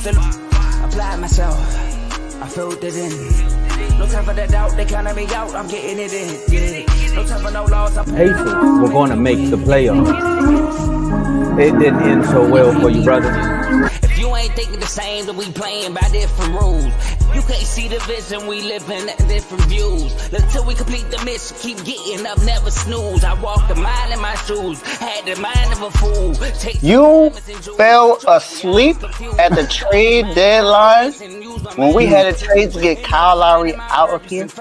refuse to apply myself. I filled it in. No time for that doubt, they counted me out, I'm getting it in. Yeah. No time for no loss. Pacers were going to make the playoffs. It didn't end so well for you, brother. If you ain't thinking the same, then we playing by different rules. You can't see the vision, we living at different views. Until we complete the mission, keep getting up, never snooze. I walked a mile in my shoes, had the mind of a fool. You fell asleep at the trade deadline when we had a trade to get Kyle Lowry out of here. They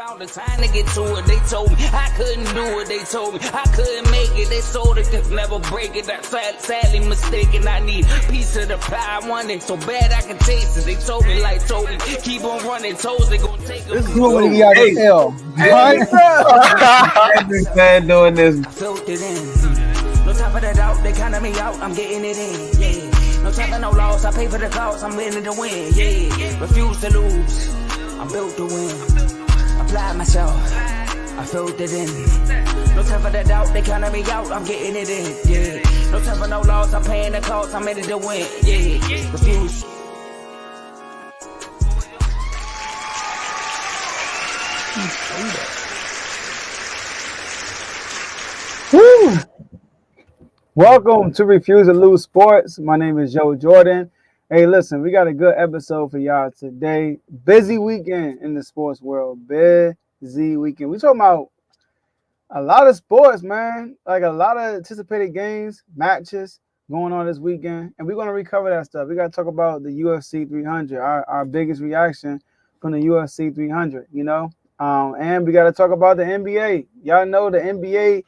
told me I couldn't do it. They told me I couldn't make it. They sold it, could never break it. That's sadly mistaken. I need a piece of the pie. I want it so bad I can taste it. They told me, keep on running. Toes they gonna take this is what we got to tell. I've been doing this. I filled it in. No time for that doubt. They counted me out. I'm getting it in. Yeah. No time for no loss. I pay for the cost. I'm winning to win. Yeah. Refuse to lose. I'm built to win. Apply myself. I filled it in. No time for that doubt. They counted me out. I'm getting it in. Yeah. No time for no loss. I'm paying the cost. I'm in it to win. Yeah. Refuse. Woo. Welcome to Refuse to Lose Sports. My name is Joe Jordan. Hey, listen, we got a good episode for y'all today. Busy weekend in the sports world. Busy weekend. We talking about a lot of sports, man. Like a lot of anticipated games, matches going on this weekend. And we're going to recover that stuff. We got to talk about the UFC 300, our biggest reaction from the UFC 300, you know. And we got to talk about the NBA. Y'all know the NBA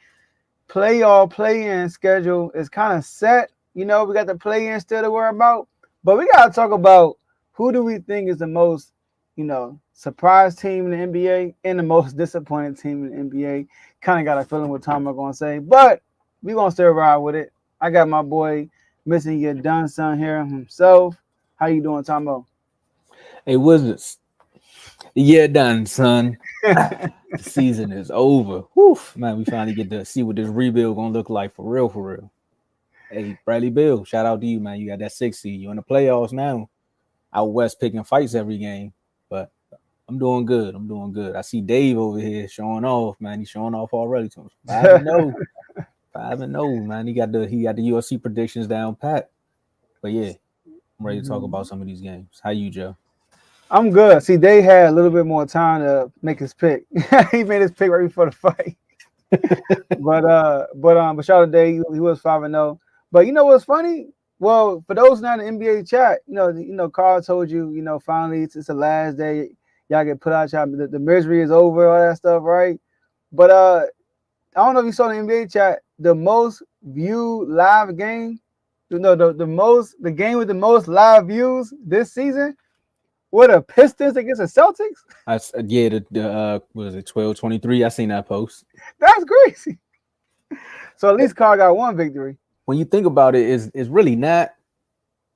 play-in schedule is kind of set. You know, we got the play-in still to worry about. But we got to talk about who do we think is the most, you know, surprise team in the NBA and the most disappointing team in the NBA. Kind of got a feeling what Tom are going to say. But we're going to still ride with it. I got my boy, Missing Your Done Son here himself. How you doing, Tomo? Hey, Wizards. Yeah, done, son. The season is over. Whew, man, we finally get to see what this rebuild gonna look like for real, for real. Hey, Bradley Beal, shout out to you, man. You got that 6 seed. You in the playoffs now. Out west picking fights every game, but I'm doing good. I'm doing good. I see Dave over here showing off, man. He's showing off already. 5-0. 5-0, man. He got the UFC predictions down pat. But yeah, I'm ready to talk about some of these games. How you, Joe? I'm good. See, Dave had a little bit more time to make his pick. He made his pick right before the fight. but shout out to Dave. He was 5-0. But you know what's funny? Well, for those not in the NBA chat, you know, Carl told you, you know, finally it's the last day. Y'all get put out. The misery is over, all that stuff, right? But I don't know if you saw the NBA chat. The most viewed live game, you know, the game with the most live views this season. What a Pistons against the Celtics? What is it, 12-23? I seen that post. That's crazy. So at least Carl got one victory. When you think about it, it's really not.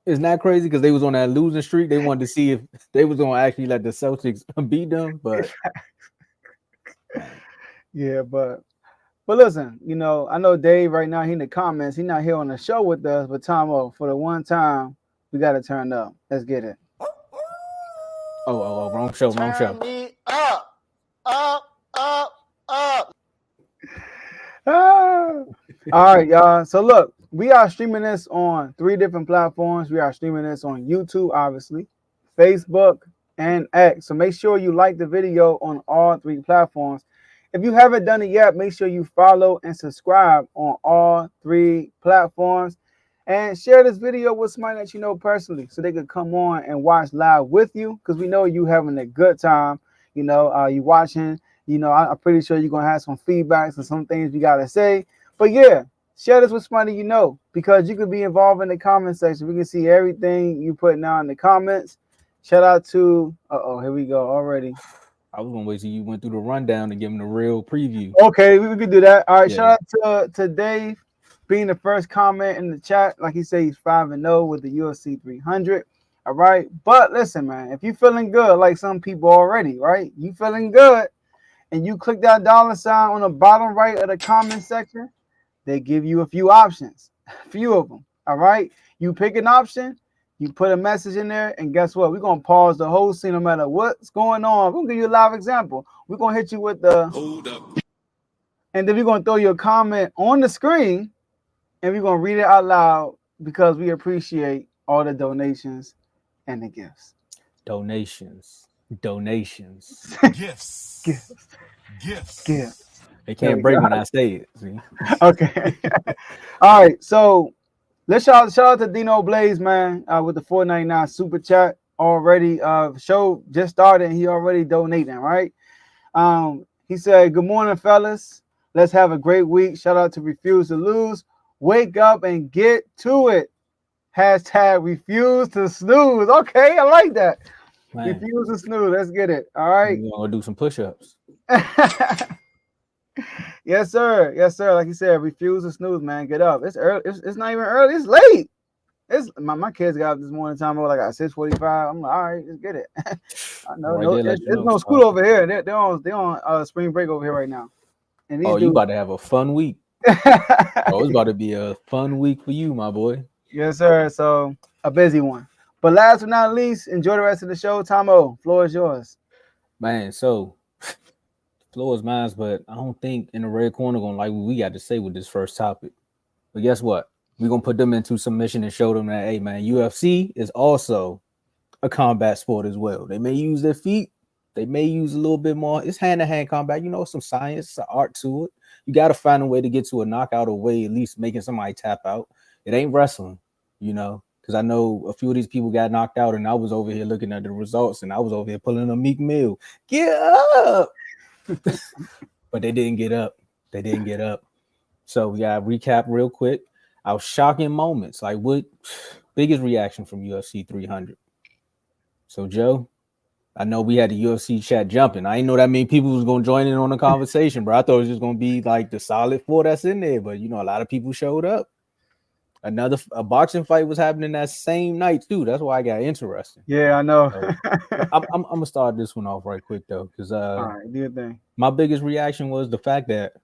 It's not crazy because they was on that losing streak. They wanted to see if they was gonna actually let the Celtics beat them. But yeah, but listen, you know, I know Dave right now. He in the comments. He's not here on the show with us, but Tomo, for the one time, we got to turn up. Let's get it. Oh, wrong show. Turn me up. All right, y'all. So look, we are streaming this on 3 different platforms. We are streaming this on YouTube, obviously, Facebook, and X. So make sure you like the video on all 3 platforms. If you haven't done it yet, make sure you follow and subscribe on all 3 platforms. And share this video with somebody that you know personally so they could come on and watch live with you because we know you having a good time. You know, you watching, you know, I'm pretty sure you're going to have some feedbacks and some things you got to say. But yeah, share this with somebody you know because you could be involved in the comment section. We can see everything you put now in the comments. Shout out to, here we go already. I was going to wait till you went through the rundown and give them the real preview. Okay, we could do that. All right, yeah. Shout out to Dave. Being the first comment in the chat, like he said, he's 5-0 with the UFC 300. All right. But listen, man, if you're feeling good, like some people already, right? You feeling good and you click that $ on the bottom right of the comment section, they give you a few options, a few of them. All right. You pick an option, You put a message in there, and guess what? We're gonna pause the whole scene no matter what's going on. We're gonna give you a live example. We're gonna hit you with the hold up, and then we're gonna throw you a comment on the screen, and we're gonna read it out loud because we appreciate all the donations and the gifts. Donations. Gifts. They can't break when I say it. See? Okay. All right. So let's shout out to Dino Blaze, man, with the $4.99 super chat already. Show just started and he already donating, right? He said, "Good morning, fellas. Let's have a great week. Shout out to Refuse to Lose. Wake up and get to it. Hashtag refuse to snooze." Okay, I like that. Man. Refuse to snooze. Let's get it. All right. We're gonna do some push-ups. Yes, sir. Yes, sir. Like you said, refuse to snooze, man. Get up. It's early. It's not even early. It's late. It's my kids got up this morning time like at 6:45. I'm like, all right, let's get it. I know. Right there's no school over here. They're on spring break over here right now. And you about to have a fun week. It's about to be a fun week for you, my boy. Yes, sir. So a busy one. But last but not least, enjoy the rest of the show. Tomo, floor is yours. Man, so floor is mine, but I don't think in the red corner gonna like what we got to say with this first topic. But guess what? We're gonna put them into submission and show them that, hey man, UFC is also a combat sport as well. They may use their feet, they may use a little bit more. It's hand-to-hand combat, some science, some art to it. You gotta find a way to get to a knockout or way, at least making somebody tap out. It ain't wrestling, because I know a few of these people got knocked out, and I was over here looking at the results, and I was over here pulling a Meek Mill. Get up! But they didn't get up. So we gotta recap real quick. Our shocking moments, like what biggest reaction from UFC 300. So Joe, I know we had the UFC chat jumping. I didn't know that many people was gonna join in on the conversation, bro. I thought it was just gonna be like the solid four that's in there, but a lot of people showed up. A boxing fight was happening that same night too. That's why I got interested. Yeah, I know. So, I'm gonna start this one off right quick though, because all right, do your thing. My biggest reaction was the fact that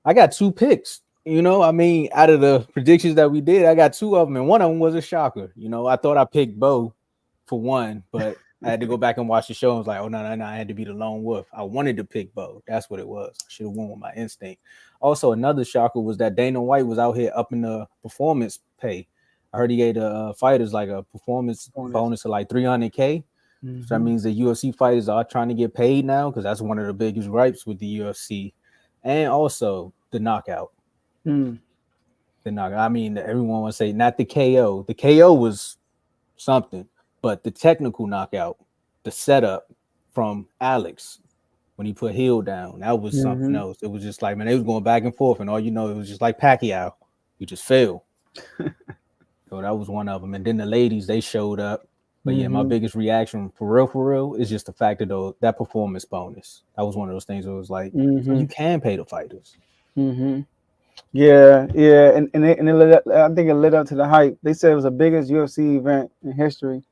I got two picks. Out of the predictions that we did, I got two of them, and one of them was a shocker. I thought I picked Bo for one, but I had to go back and watch the show and was like, oh no, I had to be the lone wolf. I wanted to pick Bo. That's what it was. I should have won with my instinct. Also, another shocker was that Dana White was out here upping the performance pay. I heard he gave the fighters like a performance bonus of like $300K. Mm-hmm. So that means the UFC fighters are trying to get paid now, because that's one of the biggest gripes with the UFC. And also the knockout. The knockout. Everyone would say not the KO. The KO was something, but the technical knockout, the setup from Alex when he put Hill down, that was something else. It was just like, man, they was going back and forth, and all it was just like Pacquiao. You just fell. So that was one of them. And then the ladies, they showed up. But yeah, my biggest reaction for real is just the fact of that performance bonus. That was one of those things where it was like, you can pay the fighters. Yeah, and it lit up, I think it lit up to the hype. They said it was the biggest UFC event in history.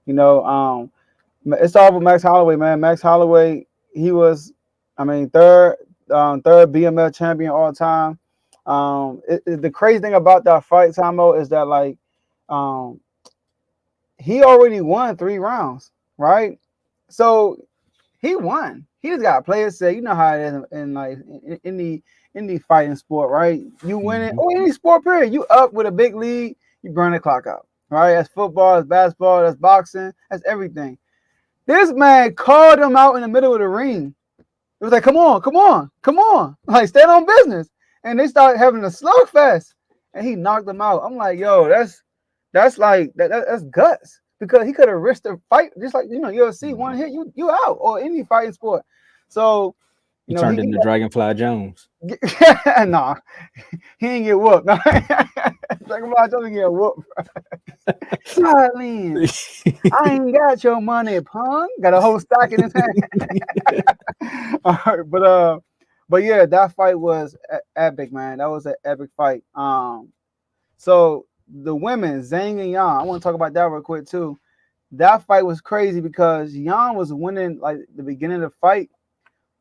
It started with Max Holloway, man. Max Holloway, he was, third BMF champion all time. The crazy thing about that fight, Tomo, is that he already won 3 rounds, right? So he won. He just got players say, how it is in the fighting sport, right? You win it, or any sport period. You up with a big lead, you burn the clock out, right? That's football, that's basketball, that's boxing, that's everything. This man called him out in the middle of the ring. It was like, come on, like stand on business. And they started having a slugfest, and he knocked him out. I'm like, yo, that's guts, because he could have risked the fight, just like UFC, one hit, you out, or any fighting sport. So he turned into Dragonfly Jones. Nah, he ain't get whooped. Dragonfly Jones didn't get whooped. Silent. I ain't got your money, punk. Got a whole stack in his hand. All right, but yeah, that fight was epic, man. That was an epic fight. So the women, Zhang and Yan, I want to talk about that real quick too. That fight was crazy because Yan was winning like the beginning of the fight,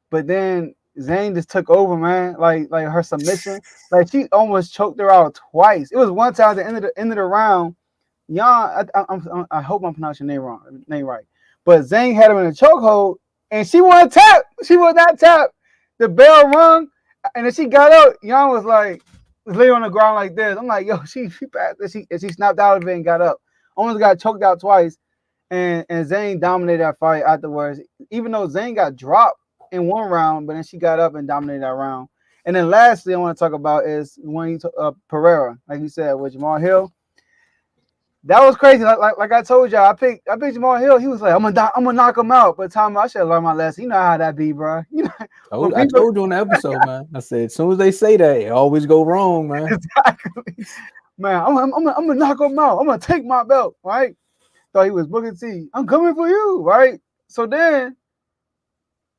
but then Zhang just took over, man. Like her submission, like she almost choked her out twice. It was one time at the end of the round, I hope I'm pronouncing your name right. But Zane had him in a chokehold, and she wanted to tap. She would not tap. The bell rung, and then she got up. Jan was laying on the ground like this. I'm like, yo, she passed. And she snapped out of it and got up. Almost got choked out twice. And Zane dominated that fight afterwards. Even though Zane got dropped in one round, but then she got up and dominated that round. And then lastly, I want to talk about is when Pereira, like you said, with Jamal Hill. That was crazy. Like I told y'all, I picked Jamal Hill. He was like, I'm gonna knock him out. But Tom, I should have learned my lesson. You know how that be, bro. You know, I told you on the episode, man. I said as soon as they say that, it always go wrong, man. Exactly. Man, I'm gonna knock him out. I'm gonna take my belt, right? Thought he was Booker T. I'm coming for you, right? So then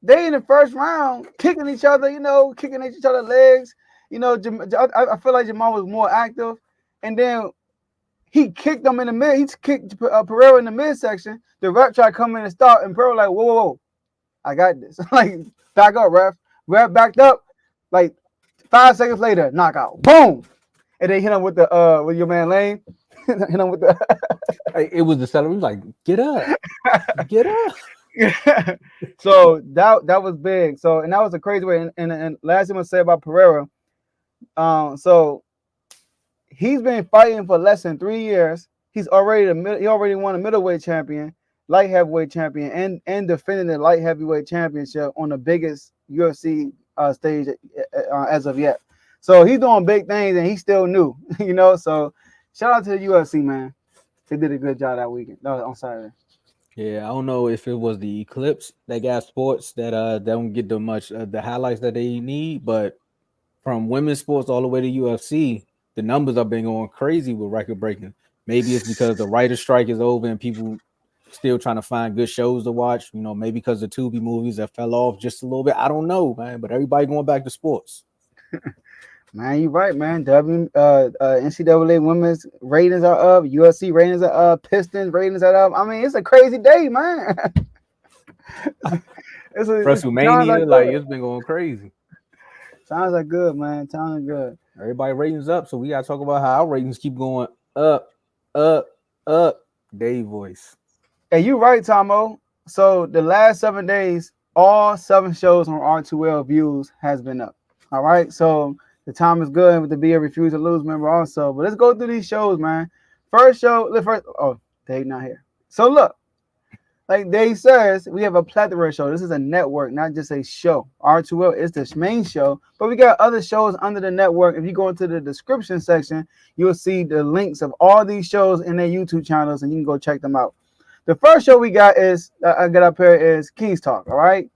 they in the first round kicking each other, kicking at each other's legs. I feel like Jamal was more active, and then he kicked him in the mid. He kicked Pereira in the midsection. The ref tried to come in and stop, and Pereira like, whoa, I got this. Like, back up, ref. Ref backed up. Like 5 seconds later, knockout, boom, and they hit him with the with your man Lane. Hit him with the. It was the celery. Like, get up, get up. So that was big. So and that was a crazy way. And last thing I'm gonna say about Pereira, so he's been fighting for less than 3 years. He already won a middleweight champion, light heavyweight champion, and defending the light heavyweight championship on the biggest UFC stage as of yet. So he's doing big things, and he's still new, So shout out to the UFC, man. They did a good job that weekend. No, on Saturday. Yeah, I don't know if it was the Eclipse that got sports that don't get the highlights that they need, but from women's sports all the way to UFC, the numbers have been going crazy with record breaking. Maybe it's because the writer's strike is over and people still trying to find good shows to watch. Maybe because the Tubi movies that fell off just a little bit. I don't know, man. But everybody going back to sports. Man, you're right, man. NCAA women's ratings are up. UFC ratings are up. Pistons ratings are up. I mean, it's a crazy day, man. WrestleMania, it's been going crazy. Sounds like good, man. Sounds good. Everybody ratings up, so we gotta talk about how our ratings keep going up. Dave voice. Hey, you right, Tomo. So the last 7 days, all 7 shows on R2L views has been up. All right, so the time is good to be a Refuse to Lose member also. But let's go through these shows, man. Oh, Dave not here. So look, like Dave says, we have a plethora show. This is a network, not just a show. R2L is the main show, but we got other shows under the network. If you go into the description section, you'll see the links of all these shows in their YouTube channels, and you can go check them out. The first show we got I got up here is King's Talk, all right?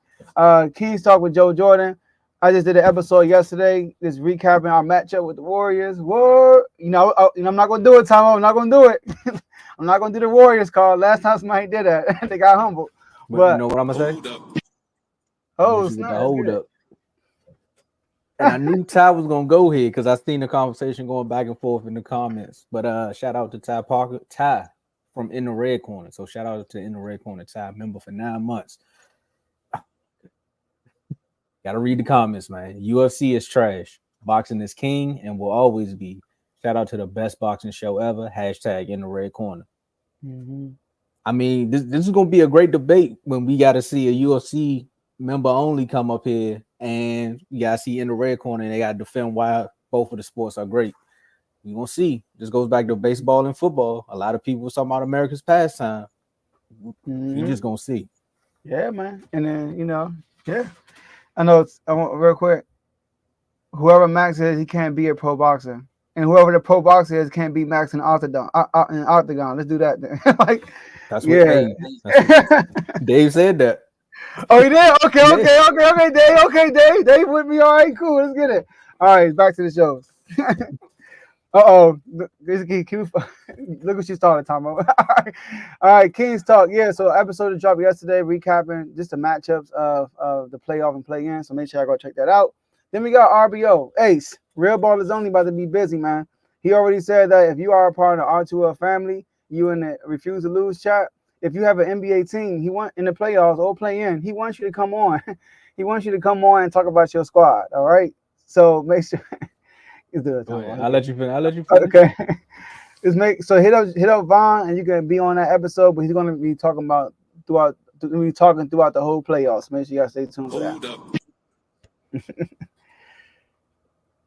King's Talk with Joe Jordan. I just did an episode yesterday, just recapping our matchup with the Warriors. I'm not going to do it, Tom. I'm not going to do it. I'm not going to do the Warriors call. Last time somebody did that, they got humbled. But you know what I'm going to say? Hold up. And I knew Ty was going to go here because I seen the conversation going back and forth in the comments. But shout out to Ty Parker. Ty from In the Red Corner. So shout out to In the Red Corner, Ty, member for 9 months. Gotta read the comments, man. UFC is trash. Boxing is king and will always be. Shout out to the best boxing show ever. # In the Red Corner. Mm-hmm. I mean, this is gonna be a great debate when we gotta see a UFC member only come up here and you gotta see In the Red Corner and they gotta defend why both of the sports are great. We're gonna see. This goes back to baseball and football. A lot of people talking about America's pastime. Mm-hmm. You're just gonna see. Yeah, man. And then, yeah. I want real quick. Whoever Max is, he can't be a pro boxer, and whoever the pro boxer is can't be Max in octagon. Let's do that then. That's what Dave said that. Oh, he did. Okay, Dave. Dave with me. All right, cool. Let's get it. All right, back to the shows. Look what you started, Tom. All right, King's Talk. Yeah, so episode dropped yesterday, recapping just the matchups of the playoff and play-in. So make sure I go check that out. Then we got RBO. Ace, Real Ball is only about to be busy, man. He already said that if you are a part of the R2L family, you in the Refuse to Lose chat, if you have an NBA team, he want in the playoffs or play-in, he wants you to come on. He wants you to come on and talk about your squad, all right? So make sure. I'll let you finish. Okay. hit up Vaughn and you can be on that episode, but he's gonna be talking about throughout the whole playoffs. Make sure you guys stay tuned for that.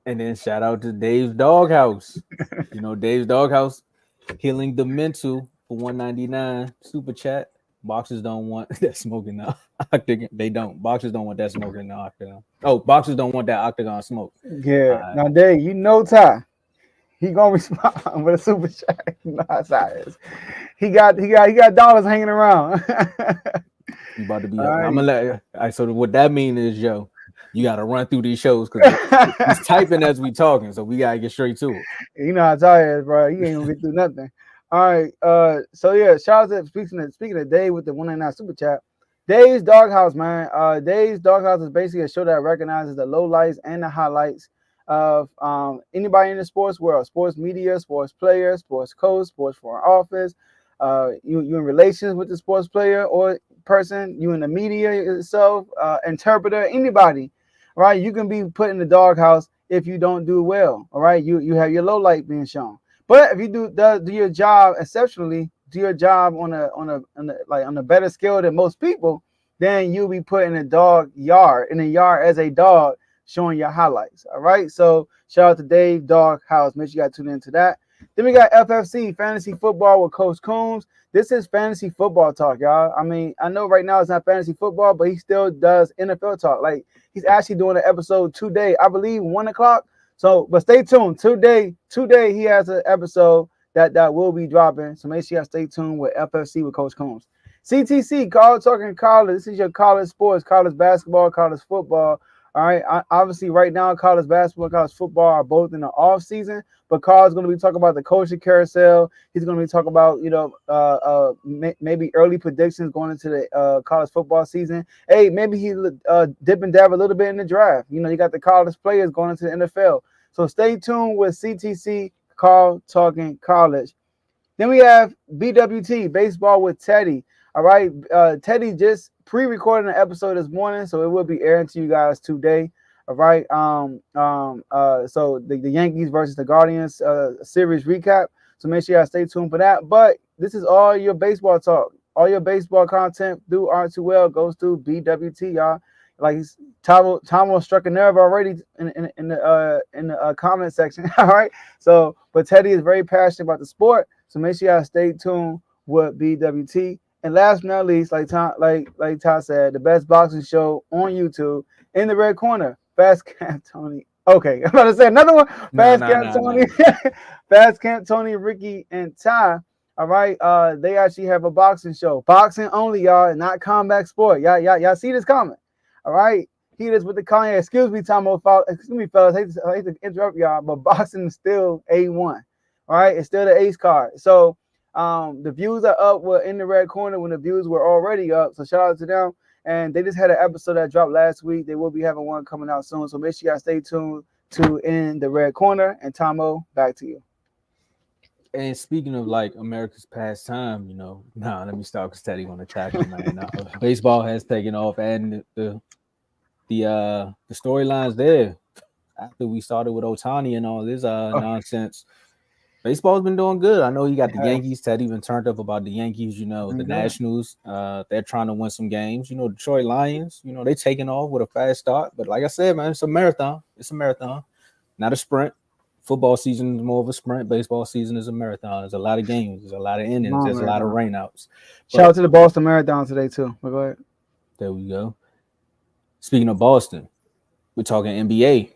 And then shout out to Dave's Doghouse. Dave's Doghouse healing the mental for $1.99 super chat. Boxers don't want that smoking octagon. They don't. Boxers don't want that smoking in the octagon. Oh, boxers don't want that octagon smoke. Yeah. Now, Dave, Ty. He gonna respond with a super chat. You know how Ty is. He got dollars hanging around. You about to be. Right. I'm gonna let. So what that means is, Joe, you got to run through these shows because he's typing as we talking, so we gotta get straight to it. You know how Ty is, bro. You ain't gonna get through nothing. All right. So yeah, shout out to speaking of Dave with the 199 super chat. Dave's Doghouse, man. Dave's Doghouse is basically a show that recognizes the lowlights and the highlights of anybody in the sports world, sports media, sports players, sports coach, sports front office. You in relations with the sports player or person, you in the media itself, interpreter, anybody, right? You can be put in the doghouse if you don't do well. All right, you have your low light being shown. But if you do your job exceptionally, do your job on a better scale than most people, then you'll be put in a yard as a dog, showing your highlights. All right. So shout out to Dave Doghouse. Make sure you got tuned into that. Then we got FFC, fantasy football with Coach Coombs. This is fantasy football talk, y'all. I mean, I know right now it's not fantasy football, but he still does NFL talk. Like he's actually doing an episode today, I believe 1:00. So, but stay tuned. Today he has an episode that will be dropping. So make sure you stay tuned with FFC with Coach Coombs. CTC, College Talking College. This is your college sports, college basketball, college football. All right. Obviously, right now, college basketball and college football are both in the off season. But Carl's going to be talking about the coaching carousel. He's going to be talking about, maybe early predictions going into the college football season. Hey, maybe he dip and dab a little bit in the draft. You got the college players going into the NFL. So stay tuned with CTC, Carl Talking College. Then we have BWT, Baseball with Teddy. All right. Teddy just pre-recorded an episode this morning, so it will be airing to you guys today. All right. So the Yankees versus the Guardians series recap. So make sure y'all stay tuned for that. But this is all your baseball talk. All your baseball content through R2L goes through BWT, y'all. Like Tomo struck a nerve already in the comment section. All right. So, but Teddy is very passionate about the sport. So make sure y'all stay tuned with BWT. And last but not least, like Ty said, the best boxing show on YouTube, In the Red Corner. Fast Camp Tony. Okay, I'm about to say another one. Fast Camp Tony. Fast Camp Tony, Ricky, and Ty. All right. They actually have a boxing show. Boxing only, y'all, not combat sport. Y'all see this comment. All right. He is with the Kanye. Excuse me, Tomo. Excuse me, fellas. I hate to interrupt y'all, but boxing is still A1. All right. It's still the ace card. So the views are up. We're in the red corner when the views were already up. So shout out to them. And they just had an episode that dropped last week. They will be having one coming out soon. So make sure you guys stay tuned to In the Red Corner. And Tomo, back to you. And speaking of like America's pastime, let me start because Teddy want to tackle, man. Baseball has taken off, and the storylines there after we started with Ohtani and all this nonsense. Baseball's been doing good. I know you got the Yankees. Teddy even turned up about the Yankees. The Nationals. They're trying to win some games. Detroit Lions. They taking off with a fast start. But like I said, man, it's a marathon. It's a marathon, not a sprint. Football season is more of a sprint. Baseball season is a marathon. There's a lot of games. There's a lot of innings. There's a lot of rainouts. Shout out to the Boston Marathon today too. But go ahead. There we go. Speaking of Boston, we're talking NBA.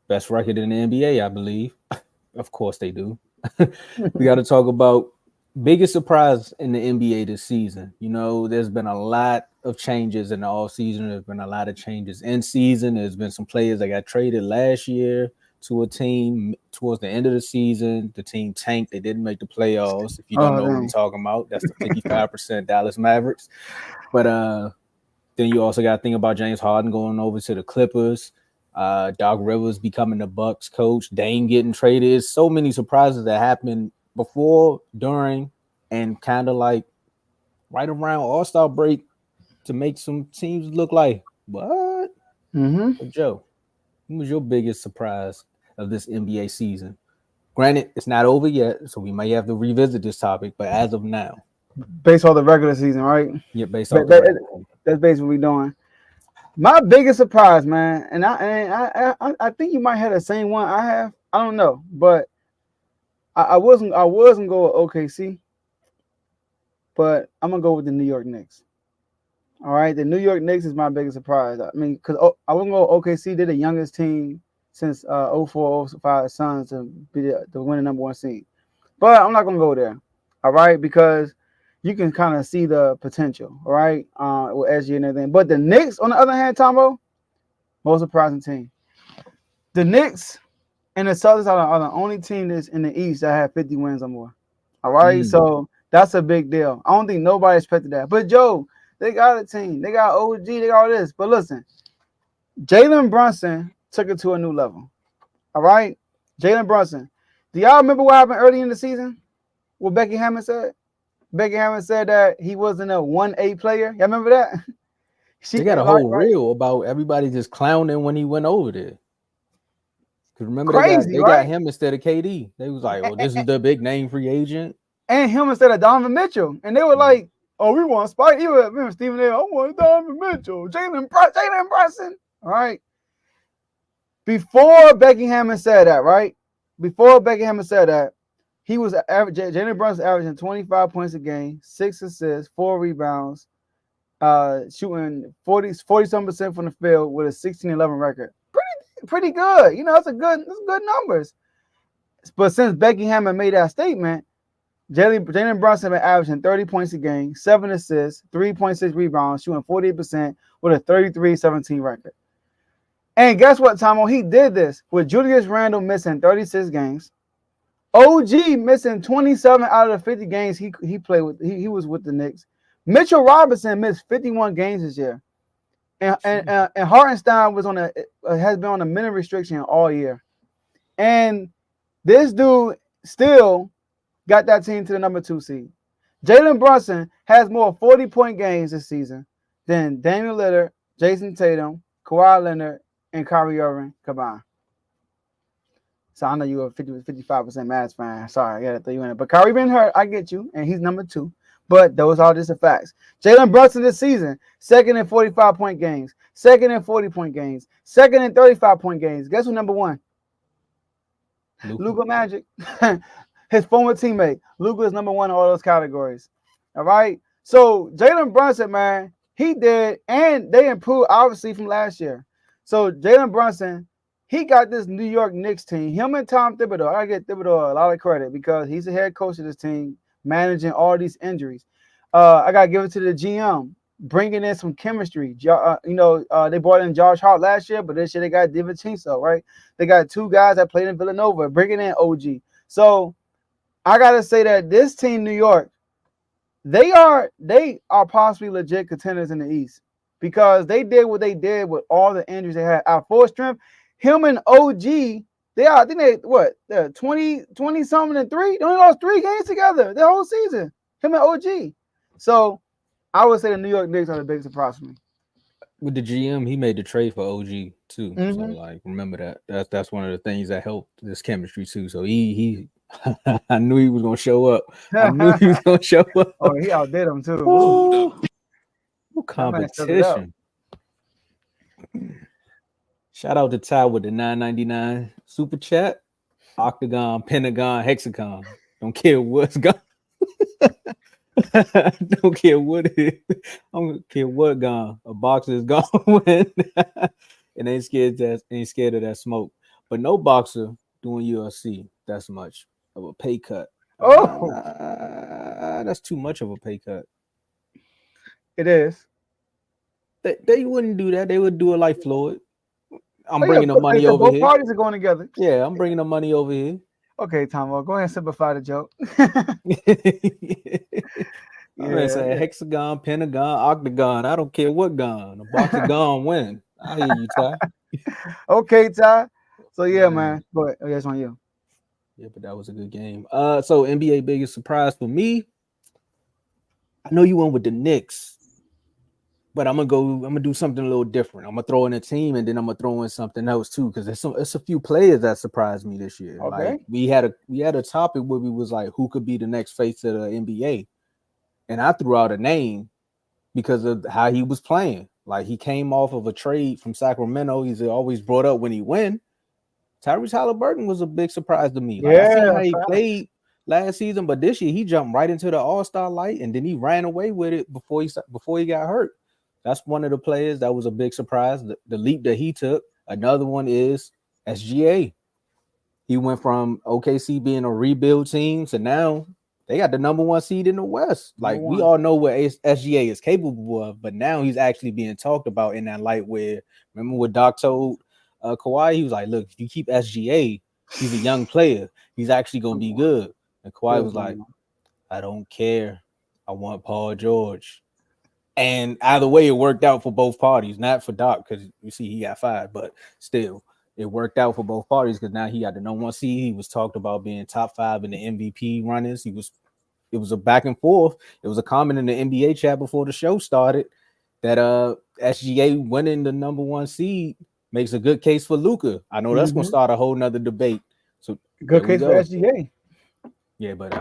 Best record in the NBA, I believe. Of course they do. We got to talk about biggest surprise in the NBA this season. There's been a lot of changes in the offseason. There's been a lot of changes in season. There's been some players that got traded last year to a team towards the end of the season. The team tanked. They didn't make the playoffs. If you don't know what I'm talking about, that's the 55% Dallas Mavericks. But then you also got to think about James Harden going over to the Clippers. Doc Rivers becoming the Bucks coach, Dame getting traded. So many surprises that happened before, during, and kind of like right around All-Star break to make some teams look like what? Mm-hmm. But Joe, who was your biggest surprise of this NBA season? Granted, it's not over yet, so we may have to revisit this topic. But as of now, based on the regular season, right? yeah, based off the That's basically what we're doing. My biggest surprise, man, and I think you might have the same one I have. I don't know, but I wasn't go with OKC, but I'm gonna go with the New York Knicks. All right, the New York Knicks is my biggest surprise. I mean, because I wouldn't go OKC. They're the youngest team since 04-05 Suns to be the winning number one seed. But I'm not gonna go there. All right, because you can kind of see the potential. All right, with SG and everything. But the Knicks, on the other hand, Tomo, most surprising team. The Knicks and the Celtics are the only team that's in the East that have 50 wins or more. All right, so that's a big deal. I don't think nobody expected that. But Joe, they got a team. They got OG. They got all this. But listen, Jalen Brunson took it to a new level. All right? Jalen Brunson. Do y'all remember what happened early in the season? What Becky Hammond said? Becky Hammond said that he wasn't a 1A player. Y'all remember that? They got a whole reel about everybody just clowning when he went over there. Because remember, they got him instead of KD. They was like, oh, this is the big name free agent. And him instead of Donovan Mitchell. And they were like, oh, we want Spike. You remember Stephen A. I want Donovan Mitchell. Jalen Brunson. All right. Before Becky Hammond said that, right? Before Becky Hammond said that, he was Jalen Brunson averaging 25 points a game, 6 assists, 4 rebounds, shooting 40-some% from the field with a 16-11 record. Pretty good. You know, that's good numbers. But since Becky Hammond made that statement, Jalen Brunson been averaging 30 points a game, 7 assists, 3.6 rebounds, shooting 48% with a 33-17 record. And guess what, Tomo? He did this with Julius Randle missing 36 games, OG missing 27 out of the 50 games he played with. He was with the Knicks. Mitchell Robinson missed 51 games this year, and Hartenstein has been on a minute restriction all year. And this dude still got that team to the number 2 seed. Jalen Brunson has more 40-point games this season than Damian Lillard, Jason Tatum, Kawhi Leonard, and Kyrie Irving combined. So I know you're a 55% Mavs fan. Sorry, I got to throw you in it. But Kyrie been hurt. I get you. And he's number 2. But those are just the facts. Jalen Brunson this season, second in 45-point games, second in 40-point games, second in 35-point games. Guess who number 1? Luka Magic. His former teammate. Luka is number 1 in all those categories. All right? So Jalen Brunson, man, he did. And they improved, obviously, from last year. So Jalen Brunson, he got this New York Knicks team. Him and Tom Thibodeau. I get Thibodeau a lot of credit because he's the head coach of this team, managing all these injuries. I got to give it to the GM, bringing in some chemistry. They brought in Josh Hart last year, but this year they got DiVincenzo, right? They got 2 guys that played in Villanova, bringing in OG. So I got to say that this team, New York, they are possibly legit contenders in the East because they did what they did with all the injuries they had. At full strength, him and OG, they're 20 something and 3. They only lost 3 games together the whole season. Him and OG. So I would say the New York Knicks are the biggest surprise for me. With the GM, he made the trade for OG too. Mm-hmm. So like, remember that. That's one of the things that helped this chemistry too. So he I knew he was gonna show up. Oh, he outdid him too. Ooh, competition. Shout out to Ty with the $9.99 super chat. Octagon, Pentagon, Hexagon. Don't care what's gone. Don't care what it is. I don't care what gone. A boxer is gone win. And ain't scared of that smoke. But no boxer doing UFC that's much of a pay cut. That's too much of a pay cut. It is. They wouldn't do that. They would do it like Floyd. I'm bringing the money over here. Both parties are going together. Yeah, I'm bringing the money over here. Okay, Tomo, go ahead and simplify the joke. I'm gonna say hexagon, pentagon, octagon. I don't care what gun. The boxer gun win. I hear you, Ty. Okay, Ty. So yeah, man. Go ahead. That's on you. Yeah, but that was a good game. So NBA biggest surprise for me. I know you went with the Knicks. but I'm gonna do something a little different. I'm gonna throw in a team, and then I'm gonna throw in something else too, because it's a few players that surprised me this year. Okay. Like we had a topic where we was like, who could be the next face of the NBA, and I threw out a name because of how he was playing. Like he came off of a trade from Sacramento. He's always brought up when he win. Tyrese Halliburton was a big surprise to me. Like I seen how he played last season, but this year he jumped right into the All-Star light, and then he ran away with it before he got hurt. That's one of the players that was a big surprise. The leap that he took. Another one is SGA. He went from OKC being a rebuild team to now they got the number 1 seed in the West. Like we all know what SGA is capable of, but now he's actually being talked about in that light. Where remember what Doc told Kawhi, he was like, "Look, if you keep SGA, he's a young player. He's actually gonna be good." And Kawhi was like, "I don't care. I want Paul George." And either way, it worked out for both parties. Not for Doc because you see he got fired, but still, it worked out for both parties because now he got the number 1 seed. He was talked about being top 5 in the MVP runners. It was a back and forth. It was a comment in the NBA chat before the show started that SGA winning the number 1 seed makes a good case for Luka. I know that's gonna start a whole nother debate. So good case for SGA. Yeah, but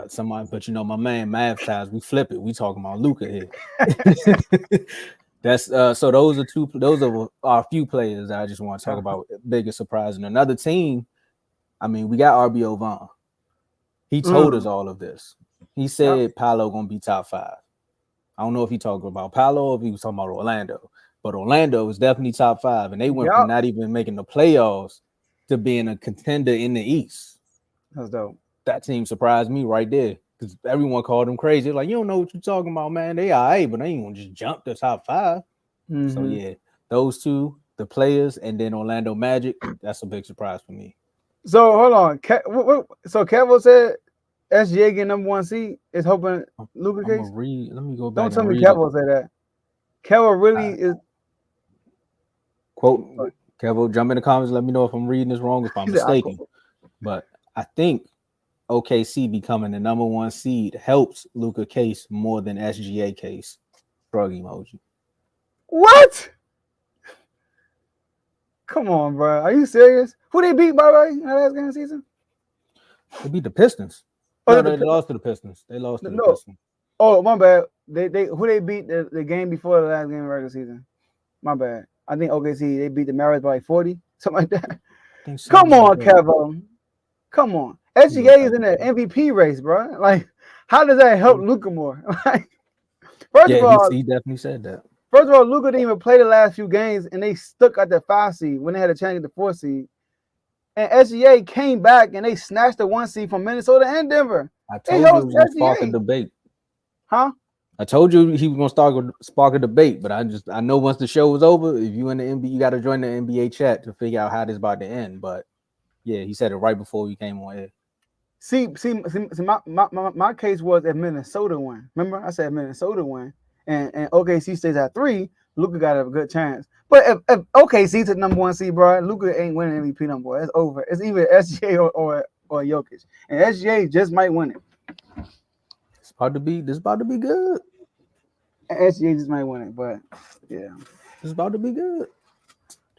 but you know, my man Math Ties, we flip it. We talking about Luka here. That's so those are a few players that I just want to talk about. Biggest surprise. And another team, I mean, we got RBO Vaughn. He told us all of this. He said Paolo gonna be top 5. I don't know if he talking about Paolo or if he was talking about Orlando, but Orlando is definitely top 5, and they went from not even making the playoffs to being a contender in the East. That's dope. That team surprised me right there because everyone called them crazy. Like, you don't know what you're talking about, man. They all right, but they ain't gonna just jump to top 5. So yeah, those two, the players, and then Orlando Magic. That's a big surprise for me. So hold on. So Kevo said SGA getting number 1 seed is hoping Luka case. Let me go back. Don't tell me Kevo said that. Kevo really is. Quote Kevo, jump in the comments. Let me know if I'm reading this wrong, if I'm mistaken. But I think OKC becoming the number 1 seed helps Luka case more than SGA case. Shrug emoji. What? Come on, bro. Are you serious? Who they beat, by the way, in the last game of the season? They beat the Pistons. No, they lost to the Pistons. They lost to the Pistons. Oh, my bad. They who they beat the game before the last game of the regular season? My bad. I think OKC, they beat the Mavericks by like 40, something like that. Come on, Kevo. Come on. SGA is in the MVP race, bro. Like, how does that help Luka more? Like, first of all, he definitely said that. First of all, Luka didn't even play the last few games, and they stuck at the 5 seed when they had a chance at the 4 seed. And SGA came back, and they snatched the 1 seed from Minnesota and Denver. I told you it was going to spark a debate. Huh? I told you he was going to spark a debate, but I know once the show was over, if you in the NBA, you got to join the NBA chat to figure out how this is about to end. But yeah, he said it right before we came on air. See, my case was if Minnesota won. Remember, I said Minnesota won, and OKC stays at 3. Luka got a good chance. But if OKC to number 1 seed, bro, Luka ain't winning MVP no more. It's over. It's either SGA or Jokic, and SGA just might win it. It's about to be. This about to be good. And SGA just might win it, but yeah, it's about to be good.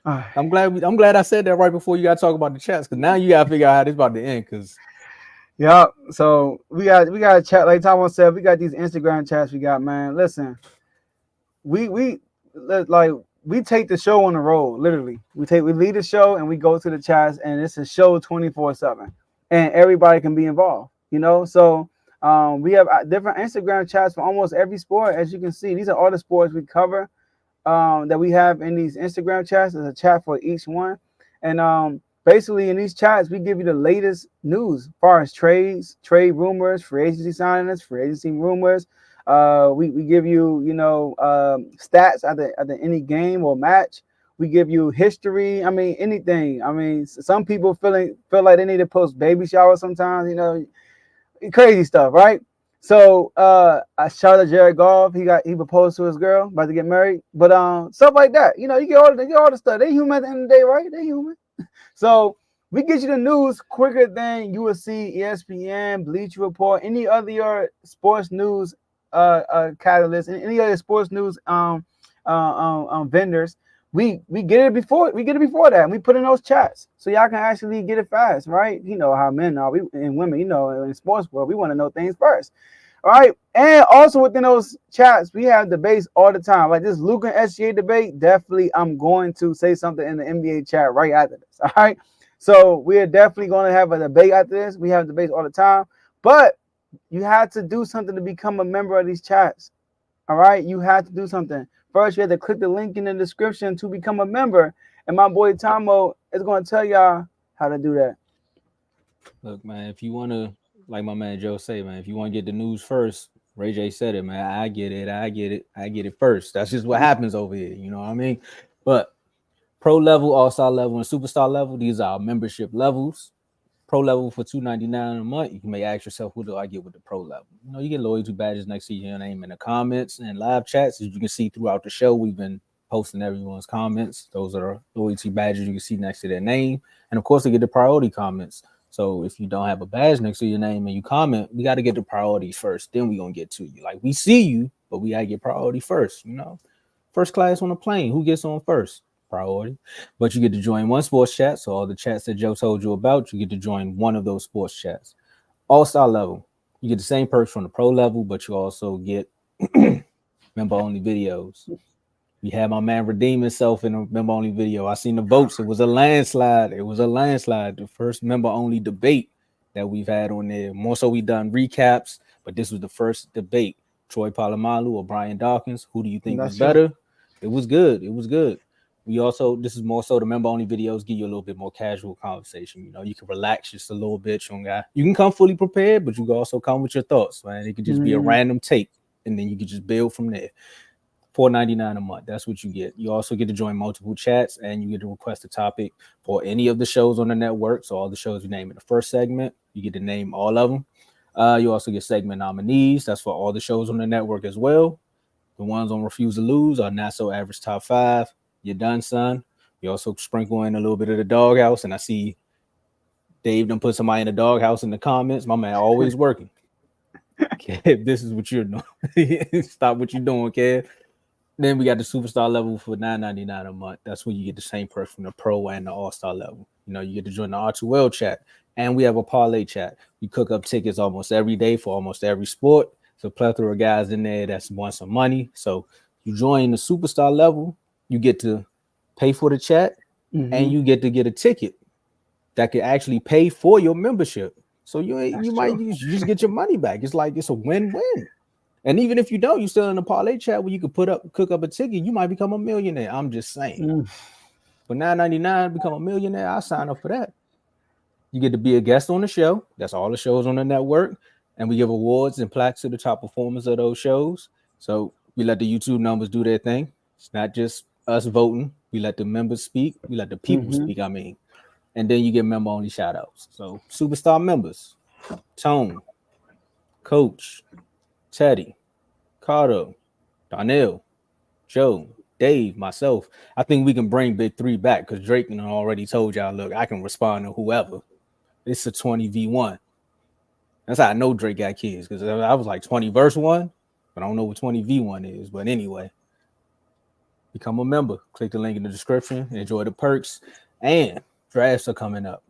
I'm glad I said that right before you got to talk about the chats, because now you got to figure out how this about to end. Because yeah, so we got a chat like Tomo said. We got these Instagram chats. We got, man. Listen, we take the show on the road. Literally, we lead the show and we go to the chats, and it's a show 24/7, and everybody can be involved. You know, so we have different Instagram chats for almost every sport. As you can see, these are all the sports we cover that we have in these Instagram chats. There's a chat for each one, and basically in these chats we give you the latest news as far as trades, trade rumors, free agency signings, free agency rumors. We give you stats at the any game or match. We give you history. I mean, anything. I mean, some people feel like they need to post baby shower sometimes. Crazy stuff, right? So I shout out Jared Goff. He proposed to his girl, about to get married. But stuff like that. You get all the stuff. They human at the end of the day, right? They human. So we get you the news quicker than UFC, ESPN, Bleacher Report, any other sports news catalyst, and any other sports news vendors. We get it before that, and we put in those chats so y'all can actually get it fast, right? You know how men are, we and women, you know, in sports world, we want to know things first. All right, and also within those chats, we have debates all the time. Like this Luka and SGA debate, definitely I'm going to say something in the NBA chat right after this. All right, so we're definitely going to have a debate after this. We have debates all the time, but you have to do something to become a member of these chats. All right, you have to do something. First, you have to click the link in the description to become a member, and my boy Tomo is going to tell y'all how to do that. Look, man, if you want to, like my man Joe say, man, if you want to get the news first, Ray J said it, man. I get it first. That's just what happens over here. You know what I mean? But pro level, all-star level, and superstar level, these are our membership levels. Pro level for $2.99 a month. You can may ask yourself, what do I get with the pro level? You know, you get loyalty badges next to your name in the comments and live chats. As you can see throughout the show, we've been posting everyone's comments. Those are loyalty badges you can see next to their name. And of course, they get the priority comments. So if you don't have a badge next to your name and you comment, we got to get the priorities first. Then we're going to get to you. Like, we see you, but we got to get priority first, you know. First class on a plane. Who gets on first? Priority. But you get to join one sports chat. So all the chats that Joe told you about, you get to join one of those sports chats. All-star level, you get the same perks from the pro level, but you also get member-only videos. We had my man redeem himself in a member-only video. I seen the votes. It was a landslide. The first member-only debate that we've had on there. More so we done recaps, but this was the first debate. Troy Polamalu or Brian Dawkins. Who do you think was better? It was good. We also, this is more so the member-only videos give you a little bit more casual conversation. You know, you can relax just a little bit. You can come fully prepared, but you can also come with your thoughts, man. It could just be a random take, and then you can just build from there. $4.99 a month. That's what you get. You also get to join multiple chats, and you get to request a topic for any of the shows on the network. So all the shows you name in the first segment, you get to name all of them. You also get segment nominees. That's for all the shows on the network as well. The ones on Refuse to Lose are Not So Average Top 5. You're done, son. You also sprinkle in a little bit of the doghouse, and I see Dave done put somebody in the doghouse in the comments. My man always working. Kev, this is what you're doing. Stop what you're doing, Kev. Then we got the superstar level for $9.99 a month. That's where you get the same perks from the pro and the all-star level. You know, you get to join the R2L chat, and we have a parlay chat. We cook up tickets almost every day for almost every sport. So a plethora of guys in there that's want some money. So you join the superstar level, you get to pay for the chat, and you get to get a ticket that can actually pay for your membership. So you might just get your money back. It's like it's a win-win. And even if you don't, you still in the parlay chat where you could cook up a ticket, you might become a millionaire. I'm just saying. For $9.99, become a millionaire, I'll sign up for that. You get to be a guest on the show. That's all the shows on the network. And we give awards and plaques to the top performers of those shows. So we let the YouTube numbers do their thing. It's not just us voting. We let the members speak. We let the people speak, I mean. And then you get member-only shout-outs. So superstar members, Tone, Coach, Teddy, Cardo, Darnell, Joe, Dave, myself. I think we can bring Big Three back because Drake already told y'all, look, I can respond to whoever. It's a 20v1. That's how I know Drake got kids, because I was like 20 verse 1, but I don't know what 20v1 is. But anyway, become a member. Click the link in the description. Enjoy the perks. And drafts are coming up.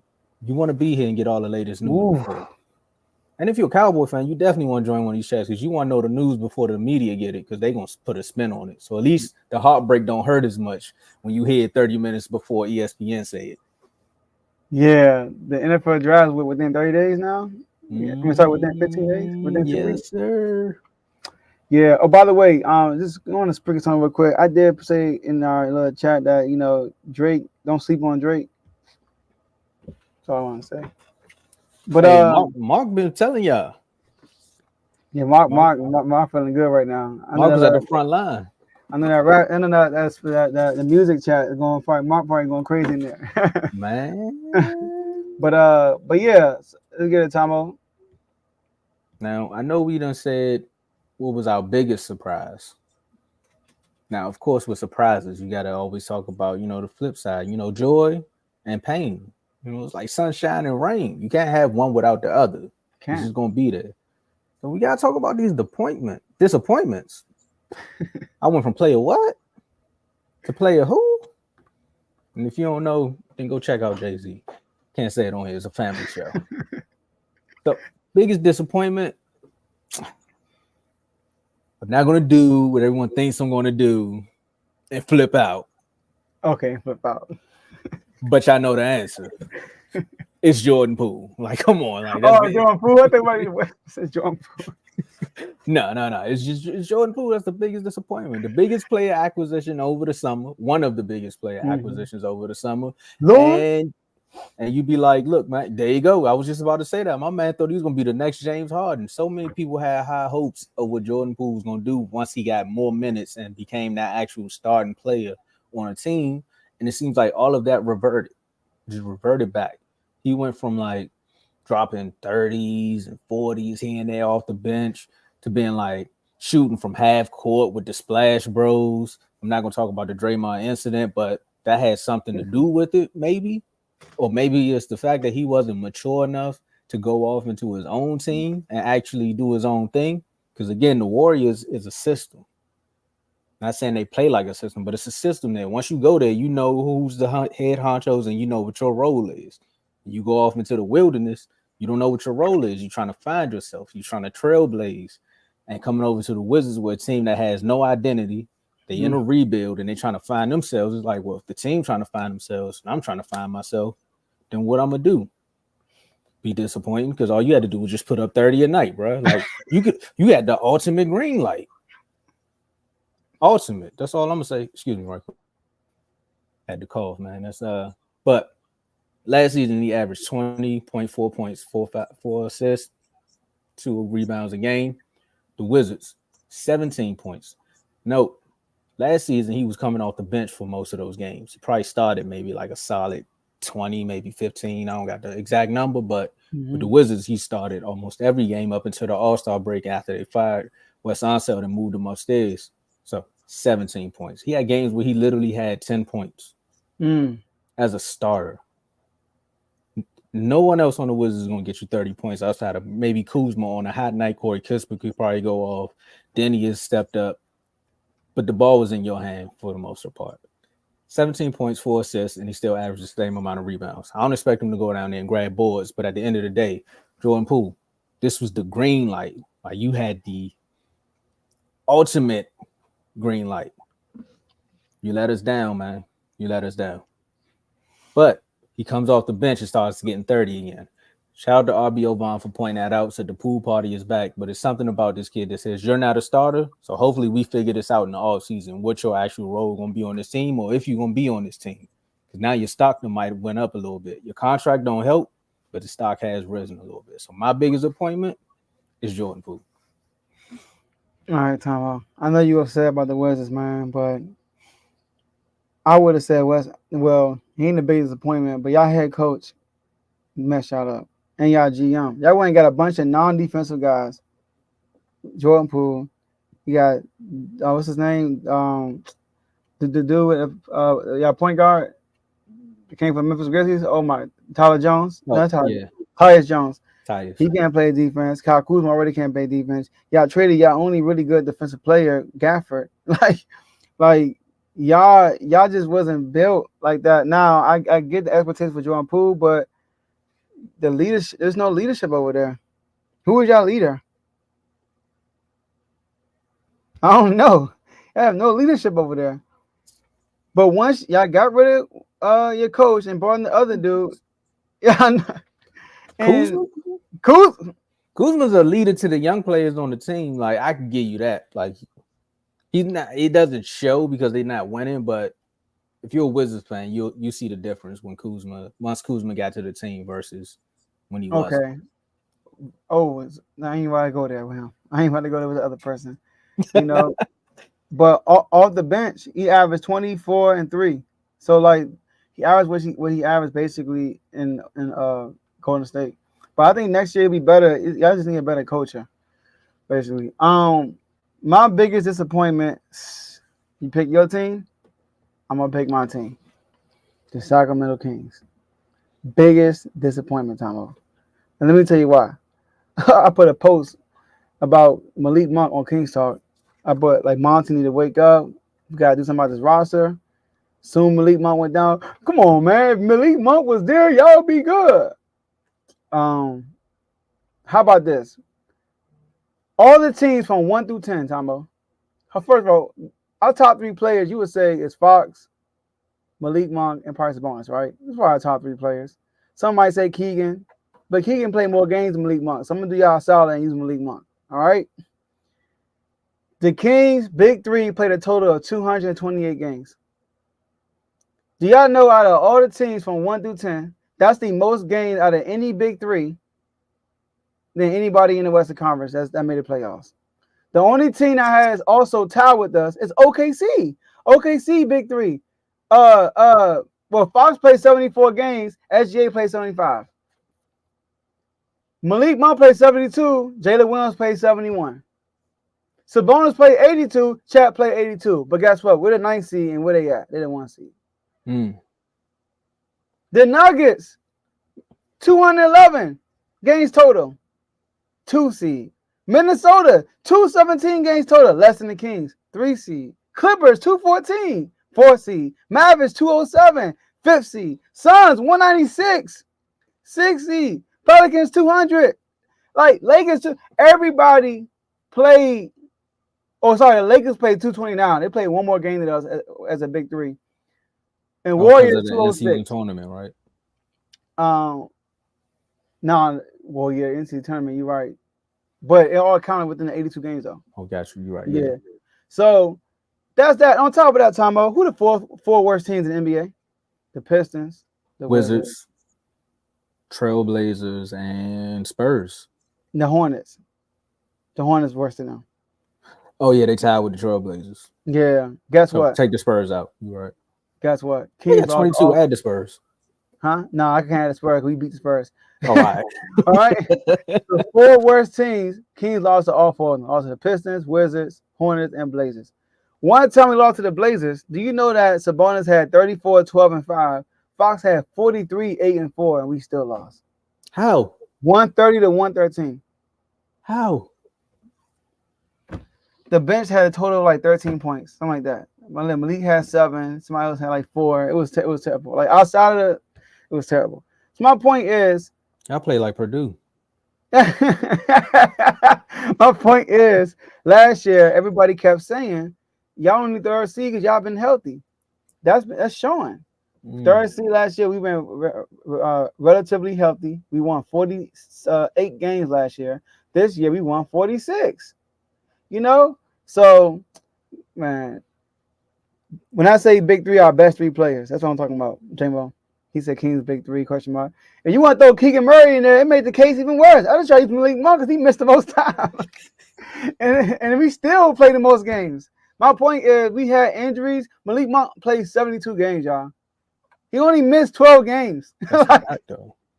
You want to be here and get all the latest news. And if you're a Cowboy fan, you definitely want to join one of these chats because you want to know the news before the media get it, because they're going to put a spin on it. So at least the heartbreak don't hurt as much when you hear 30 minutes before ESPN say it. Yeah, the NFL draft within 30 days now. Yeah, can we start within 15 days? Within 2 weeks? Yes, sir. Yeah. Oh, by the way, just want to sprinkle something real quick. I did say in our little chat that Drake, don't sleep on Drake. That's all I want to say. But hey, Mark been telling y'all. Yeah, Mark feeling good right now. Mark was at the front line. I know that rap. I know that's that the music chat is going far. Mark probably going crazy in there. Man. But yeah, let's get it, Tomo. Now I know we done said what was our biggest surprise. Now, of course, with surprises, you gotta always talk about the flip side. Joy and pain. It's like sunshine and rain. You can't have one without the other. It's just gonna be there. So we gotta talk about these disappointments. I went from player what To play a who? And if you don't know, then go check out Jay-Z. Can't say it on here. It's a family show. The biggest disappointment, I'm not going to do what everyone thinks I'm going to do and flip out. Okay, flip out. But y'all know the answer. It's Jordan Poole. Like, come on. Like, Jordan Poole? I think about it. Jordan Poole. No. It's Jordan Poole. That's the biggest disappointment. The biggest player acquisition over the summer. One of the biggest player acquisitions over the summer. Lord? And you'd be like, look, man, there you go. I was just about to say that. My man thought he was going to be the next James Harden. So many people had high hopes of what Jordan Poole was going to do once he got more minutes and became that actual starting player on a team. And it seems like all of that reverted back. He went from like dropping 30s and 40s here and there off the bench to being like shooting from half court with the Splash Bros. I'm not going to talk about the Draymond incident, but that had something to do with it, maybe. Or maybe it's the fact that he wasn't mature enough to go off into his own team and actually do his own thing. Because again, the Warriors is a system. Not saying they play like a system, but it's a system there. Once you go there, you know who's the head honchos and you know what your role is. You go off into the wilderness, you don't know what your role is. You're trying to find yourself. You're trying to trailblaze. And coming over to the Wizards with a team that has no identity, they in a rebuild and they're trying to find themselves. It's like, well, if the team trying to find themselves and I'm trying to find myself, then what I'm going to do? Be disappointed because all you had to do was just put up 30 a night, bro. Like you had the ultimate green light. Ultimate. That's all I'm gonna say. Excuse me, right quick. Had to cough, man. That's but last season he averaged 20.4 points, 4 assists, 2 rebounds a game. The Wizards, 17 points. Note, last season he was coming off the bench for most of those games. He probably started maybe like a solid 20, maybe 15. I don't got the exact number, but with the Wizards, he started almost every game up until the All-Star break after they fired Wes Unseld and moved him upstairs. So 17 points. He had games where he literally had 10 points as a starter. No one else on the Wizards is going to get you 30 points outside of maybe Kuzma on a hot night. Corey Kispert could probably go off. Denny has stepped up. But the ball was in your hand for the most part. 17 points, 4 assists, and he still averages the same amount of rebounds. I don't expect him to go down there and grab boards, but at the end of the day, Jordan Poole, this was the green light. Like you had the ultimate green light. You let us down, man. You let us down. But he comes off the bench and starts getting 30 again. Shout out to RBO Vaughn for pointing that out. Said the pool party is back, but it's something about this kid that says you're not a starter. So hopefully we figure this out in the offseason. What your actual role going to be on this team, or if you're going to be on this team. Because now your stock might have went up a little bit. Your contract don't help, but the stock has risen a little bit. So my biggest appointment is Jordan Poole. All right, Tomo. I know you upset about the Wizards, man, but I would have said West. Well, he ain't the biggest appointment, but y'all head coach messed y'all up. And y'all GM. Y'all went and got a bunch of non-defensive guys. Jordan Poole. You got what's his name? The dude with y'all point guard. He came from Memphis Grizzlies. Oh my, Tyler Jones. Oh, Not Tyler. yeah. Tyus Jones. Tyus. He can't play defense. Kyle Kuzma already can't play defense. Y'all traded y'all only really good defensive player, Gafford. Like y'all just wasn't built like that. Now I get the expectations for Jordan Poole, but the leadership, there's no leadership over there. Who is y'all leader? I don't know. I have no leadership over there. But once y'all got rid of your coach and brought in the other dude, Kuzma's a leader to the young players on the team. Like I can give you that. Like he's not. It doesn't show because they're not winning. But if you're a Wizards fan, you see the difference when once Kuzma got to the team versus when he wasn't. Okay. Oh, I ain't want to go there with him. I ain't want to go there with the other person. You know. But off the bench, he averaged 24 and 3. So like he averaged what he averaged basically in Golden State. But I think next year it'll be better. Y'all just need a better coacher, basically. My biggest disappointment, you pick your team, I'm gonna pick my team. The Sacramento Kings. Biggest disappointment, Tomo. And let me tell you why. I put a post about Malik Monk on Kings Talk. I put like Monty need to wake up. We gotta do something about this roster. Soon Malik Monk went down. Come on, man. If Malik Monk was there, y'all be good. How about this? All the teams from 1 through 10, Tomo. First of all, our top 3 players, you would say, is Fox, Malik Monk, and Price Barnes, right? That's why our top 3 players. Some might say Keegan, but Keegan played more games than Malik Monk. So I'm going to do y'all solid and use Malik Monk, all right? The Kings, Big 3, played a total of 228 games. Do y'all know out of all the teams from 1 through 10, that's the most games out of any Big 3 than anybody in the Western Conference that made the playoffs. The only team that has also tied with us is OKC. OKC Big 3. Well, Fox played 74 games. SGA played 75. Malik Monk played 72. Jalen Williams played 71. Sabonis played 82. Chat played 82. But guess what? We're the 9th seed, and where they at? They're the 1 seed. The Nuggets, 211 games total. 2 seed. Minnesota, 217 games total, less than the Kings, 3 seed. Clippers, 214, 4 seed. Mavericks, 207, 5th seed. Suns, 196, 6 seed. Pelicans, 200. Like, Lakers, everybody played. Oh, sorry, the Lakers played 229. They played one more game than us as a Big 3. And Warriors, 206. Tournament, right? No, well, yeah, NCAA tournament, you're right. But it all counted within the 82 games, though. Oh, got you. You're right. Yeah. So that's that. On top of that, Tomo, who the four worst teams in the NBA? The Pistons, the Wizards, Trailblazers, and Spurs. The Hornets. The Hornets worse than them. Oh, yeah, they tied with the Trailblazers. Yeah. Guess what? Take the Spurs out. You're right. Guess what? They got 22 at the Spurs. Huh? No, I can't have the Spurs. We beat the Spurs. Oh, all right. All right. The 4 worst teams, Kings lost to all 4 of them. Lost to the Pistons, Wizards, Hornets, and Blazers. One time we lost to the Blazers. Do you know that Sabonis had 34, 12, and 5? Fox had 43, 8, and 4, and we still lost. How? 130 to 113. How? The bench had a total of like 13 points, something like that. Malik had 7. Somebody else had like 4. It was terrible. Like outside of it was terrible. So my point is, I play like Purdue. my point is, last year everybody kept saying y'all only 3rd seed because y'all been healthy. That's showing. 3rd seed last year, we been relatively healthy. We won 48 games last year. This year we won 46. You know, so man, when I say Big 3, our best 3 players, that's what I'm talking about. J-Mo. He said Kings Big 3, question mark. If you want to throw Keegan Murray in there, it made the case even worse. I just try to use Malik Monk because he missed the most time. and we still play the most games. My point is we had injuries. Malik Monk played 72 games, y'all. He only missed 12 games. Like,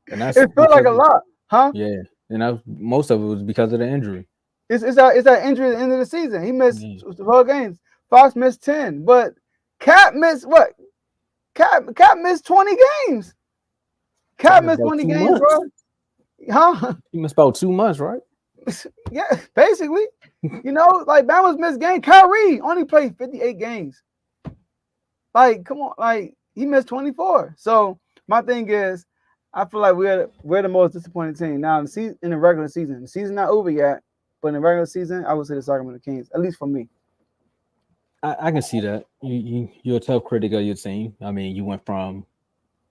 it felt like a lot, huh? Yeah, and most of it was because of the injury. It's that injury at the end of the season. He missed 12 games. Fox missed 10, but Cap missed what? Cap missed 20 games. Cap missed 20 games, bro. Huh? He missed about 2 months, right? Yeah, basically. You know, like Bama's missed game. Kyrie only played 58 games. Like, come on, like he missed 24. So my thing is, I feel like we're the most disappointing team now in the regular season. The season's not over yet, but in the regular season, I would say the Sacramento Kings, at least for me. I can see that. You're a tough critic of your team. I mean, you went from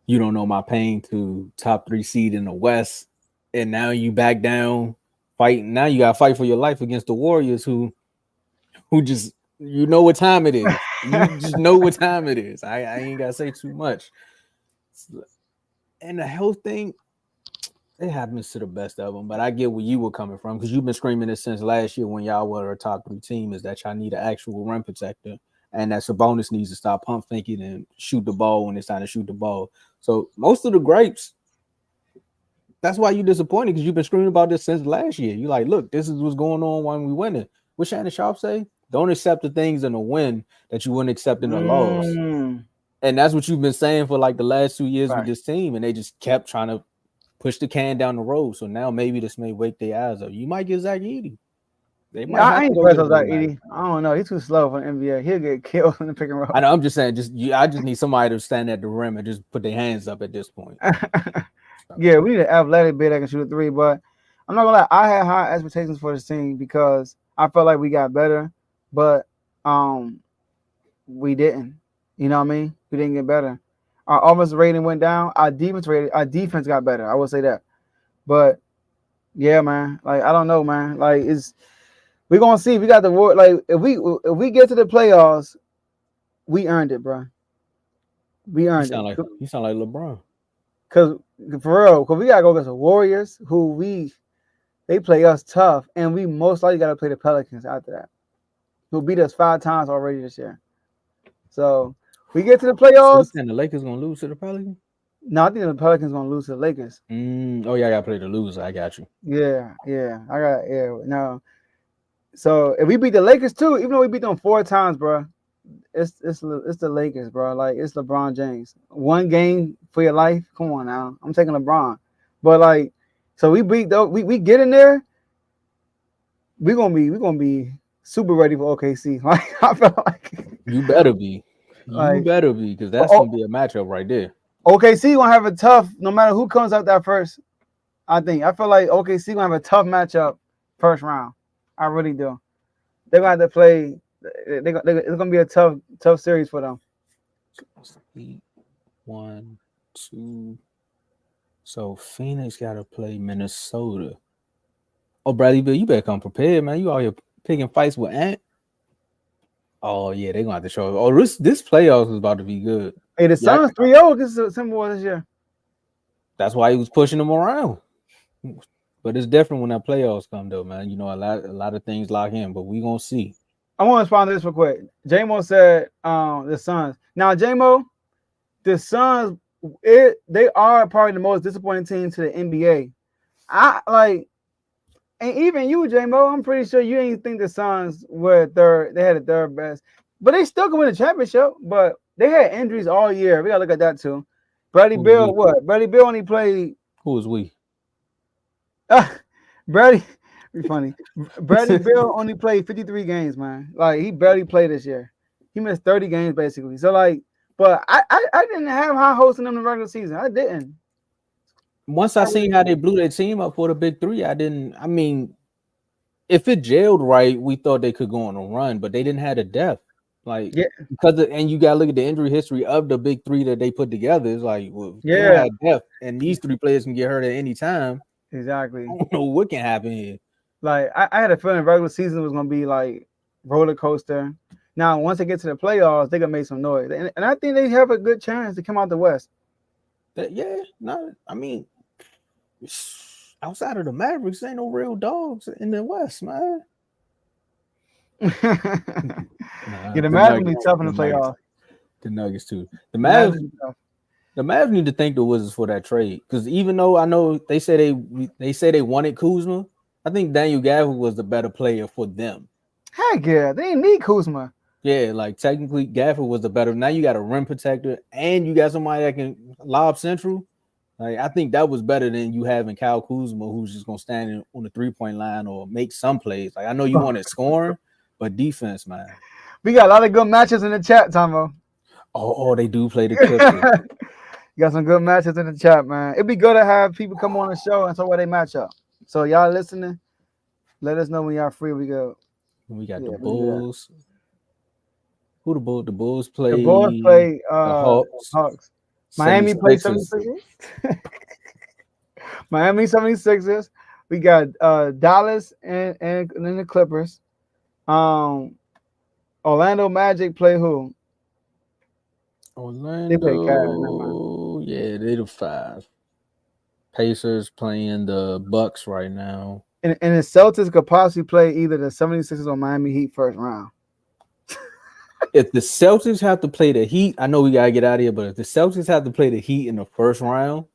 you don't know my pain to top 3 seed in the West, and now you back down fighting. Now you got to fight for your life against the Warriors, who just what time it is. You just know what time it is. I ain't gotta say too much. And the health thing, it happens to the best of them. But I get where you were coming from because you've been screaming this since last year when y'all were a top 3 team is that y'all need an actual rim protector and that Sabonis needs to stop pump faking and shoot the ball when it's time to shoot the ball. So most of the grapes, that's why you're disappointed because you've been screaming about this since last year. You're like, look, this is what's going on when we winning. What Shannon Sharp say? Don't accept the things in a win that you wouldn't accept in a loss. And that's what you've been saying for like the last 2 years with this team. And they just kept trying to push the can down the road. So now maybe this may wake their eyes up. You might get Zach Edey. They might Nah, have I to ain't go impressed get with a that little Edie. I don't know. He's too slow for the NBA. He'll get killed in the pick and roll. I know. I'm just saying. I just need somebody to stand at the rim and just put their hands up at this point. Yeah, we need an athletic big that can shoot a three. But I'm not gonna lie. I had high expectations for this team because I felt like we got better, but we didn't. You know what I mean? We didn't get better. Our offensive rating went down. Our defense got better. I will say that. But yeah, man. Like I don't know, man. Like we're gonna see. We got the war. Like if we get to the playoffs, we earned it, bro. We You earned sound it. like LeBron. Cause for real, cause we gotta go against the Warriors, who they play us tough, and we most likely gotta play the Pelicans after that, who beat us 5 times already this year. So we get to the So you playoffs. saying the Lakers gonna lose to the Pelicans? No, I think the Pelicans gonna lose to the Lakers. Oh yeah, I gotta play the loser. I got you. Yeah. No. So if we beat the Lakers too, even though we beat them 4 times, bro, it's the Lakers, bro. Like it's LeBron James. 1 game for your life. Come on now. I'm taking LeBron. But like, so we beat though. We get in there. We're gonna be super ready for OKC. Like I feel like You better be. like Because that's gonna be a matchup right there. OKC gonna have a tough no matter who comes out that first. I feel like OKC gonna have a tough matchup first round. I really do. They're gonna have to play. It's gonna be a tough series for them. 1, 2. So Phoenix gotta play Minnesota. Oh, Bradley Bill, you better come prepared, man. You out here picking fights with Ant. Oh yeah, they're gonna have to show. Oh, this playoffs is about to be good. Hey, the Suns 3-0 against the Timberwolves this year. That's why he was pushing them around. But it's different when that playoffs come, though, man. You know, a lot of things lock in, but we gonna see. I want to respond to this real quick. J-Mo said the Suns. Now, J-Mo, the Suns, they are probably the most disappointing team to the NBA. And even you, J-Mo, I'm pretty sure you ain't think the Suns were third. They had the third best. But they still can win the championship. But they had injuries all year. We got to look at that, too. Bradley Beal, what? Bradley Beal only played. Who was we? Bradley, be funny. Bradley Beal only played 53 games, man. Like, he barely played this year. He missed 30 games, basically. So, like, but I didn't have high hopes in them in the regular season. I didn't. Once I seen how they blew their team up for the big 3, I mean, if it gelled right, we thought they could go on a run, but they didn't have the depth. Like, and you gotta look at the injury history of the big 3 that they put together. It's like, well, they don't have depth, and these 3 players can get hurt at any time. Exactly. I don't know what can happen here. Like, I had a feeling regular season was gonna be like roller coaster. Now, once they get to the playoffs, they're gonna make some noise, and I think they have a good chance to come out the West. I mean, outside of the Mavericks, ain't no real dogs in the West, man. The Mavericks be tough in the playoffs. The Nuggets too. The Mavs need to thank the Wizards for that trade, because even though I know they say they wanted Kuzma, I think Daniel Gafford was the better player for them. Heck yeah, they didn't need Kuzma. Yeah, like technically Gafford was the better. Now you got a rim protector and you got somebody that can lob central. Like, I think that was better than you having Kyle Kuzma, who's just gonna stand on the 3-point line or make some plays. Like, I know you wanted scoring, but defense, man. We got a lot of good matches in the chat, Tomo. Oh, they do play the Clippers. You got some good matches in the chat, man. It'd be good to have people come on the show and talk about they match up. So y'all listening, let us know when y'all free. We got the Bulls. Who the Bulls? The Bulls play. The Bulls play the Hawks. Miami plays 76ers. Miami 76ers. We got Dallas and then the Clippers. Orlando Magic play who? Orlando. They play Cavs. Yeah, they the 5. Pacers playing the Bucks right now. And the Celtics could possibly play either the 76ers or Miami Heat first round. If the Celtics have to play the Heat, I know we gotta get out of here, but if the Celtics have to play the Heat in the first round,